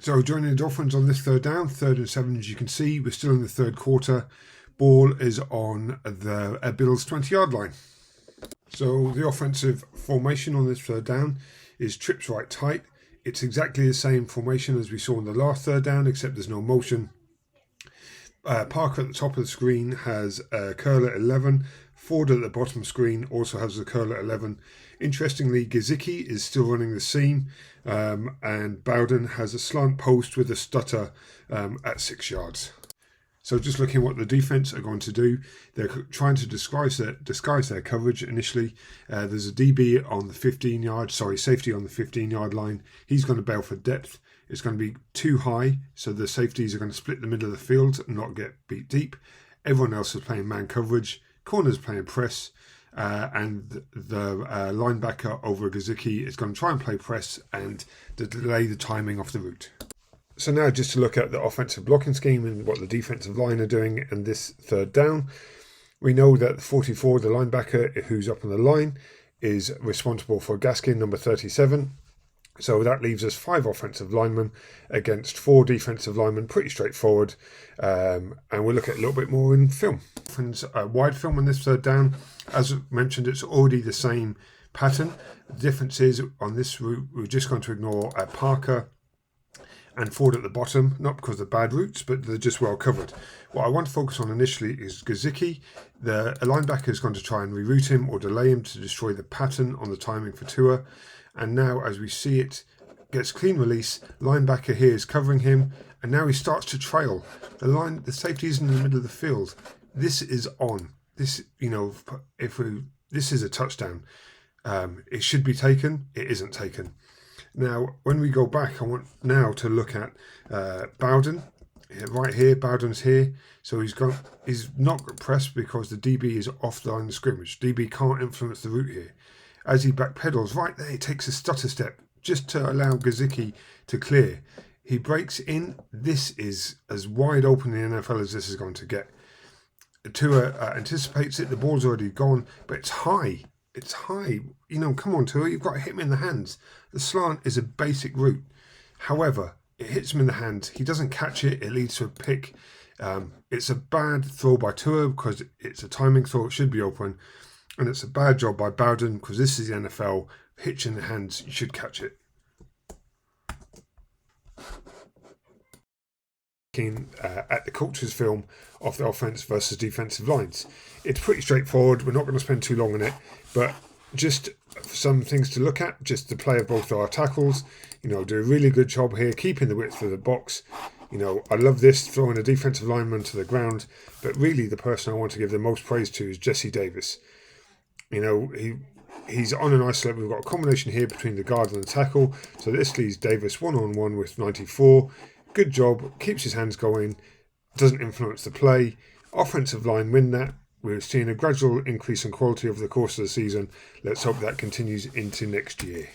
So joining the Dolphins on this third down, 3rd and 7, as you can see, we're still in the third quarter. Ball is on the Bills' 20-yard line. So the offensive formation on this third down is trips right tight. It's exactly the same formation as we saw in the last third down, except there's no motion. Parker at the top of the screen has a curl at 11. Ford at the bottom screen also has a curl at 11. Interestingly, Gesicki is still running the seam, and Bowden has a slant post with a stutter at 6 yards. So just looking at what the defense are going to do, they're trying to disguise their coverage initially. There's a DB on the safety on the 15-yard line. He's going to bail for depth. It's going to be too high, so the safeties are going to split the middle of the field and not get beat deep. Everyone else is playing man coverage. Corners playing press, and the linebacker over Gesicki is going to try and play press and to delay the timing of the route. So now just to look at the offensive blocking scheme and what the defensive line are doing in this third down. We know that 44, the linebacker who's up on the line, is responsible for Gesicki, number 37. So that leaves us 5 offensive linemen against 4 defensive linemen. Pretty straightforward. And we'll look at a little bit more in film. Wide film on this third down. As mentioned, it's already the same pattern. The difference is on this route, we're just going to ignore Parker and Ford at the bottom, not because they're bad routes, but they're just well covered. What I want to focus on initially is Gesicki. The linebacker is going to try and reroute him or delay him to destroy the pattern on the timing for Tua. And now, as we see it, gets clean release. Linebacker here is covering him, and now he starts to trail. The safety isn't in the middle of the field. This is on. This, this is a touchdown. It should be taken. It isn't taken. Now, when we go back, I want now to look at Bowden. Right here, Bowden's here. So he's not pressed because the DB is off the line of scrimmage. DB can't influence the route here. As he backpedals, right there, he takes a stutter step just to allow Gesicki to clear. He breaks in. This is as wide open in the NFL as this is going to get. Tua anticipates it. The ball's already gone, but it's high. It's high. Come on, Tua. You've got to hit him in the hands. The slant is a basic route. However, it hits him in the hand. He doesn't catch it. It leads to a pick. It's a bad throw by Tua because it's a timing throw. It should be open. And it's a bad job by Bowden because this is the NFL. Hitch in the hands. You should catch it. At the coach's film of the offense versus defensive lines. It's pretty straightforward. We're not going to spend too long on it, but just some things to look at. Just the play of both our tackles. Do a really good job here, keeping the width of the box. I love this, throwing a defensive lineman to the ground, but really the person I want to give the most praise to is Jesse Davis. He's on an isolate. We've got a combination here between the guard and the tackle, so this leaves Davis one-on-one with 94. Good job, keeps his hands going, doesn't influence the play. Offensive line win that. We're seeing a gradual increase in quality over the course of the season. Let's hope that continues into next year.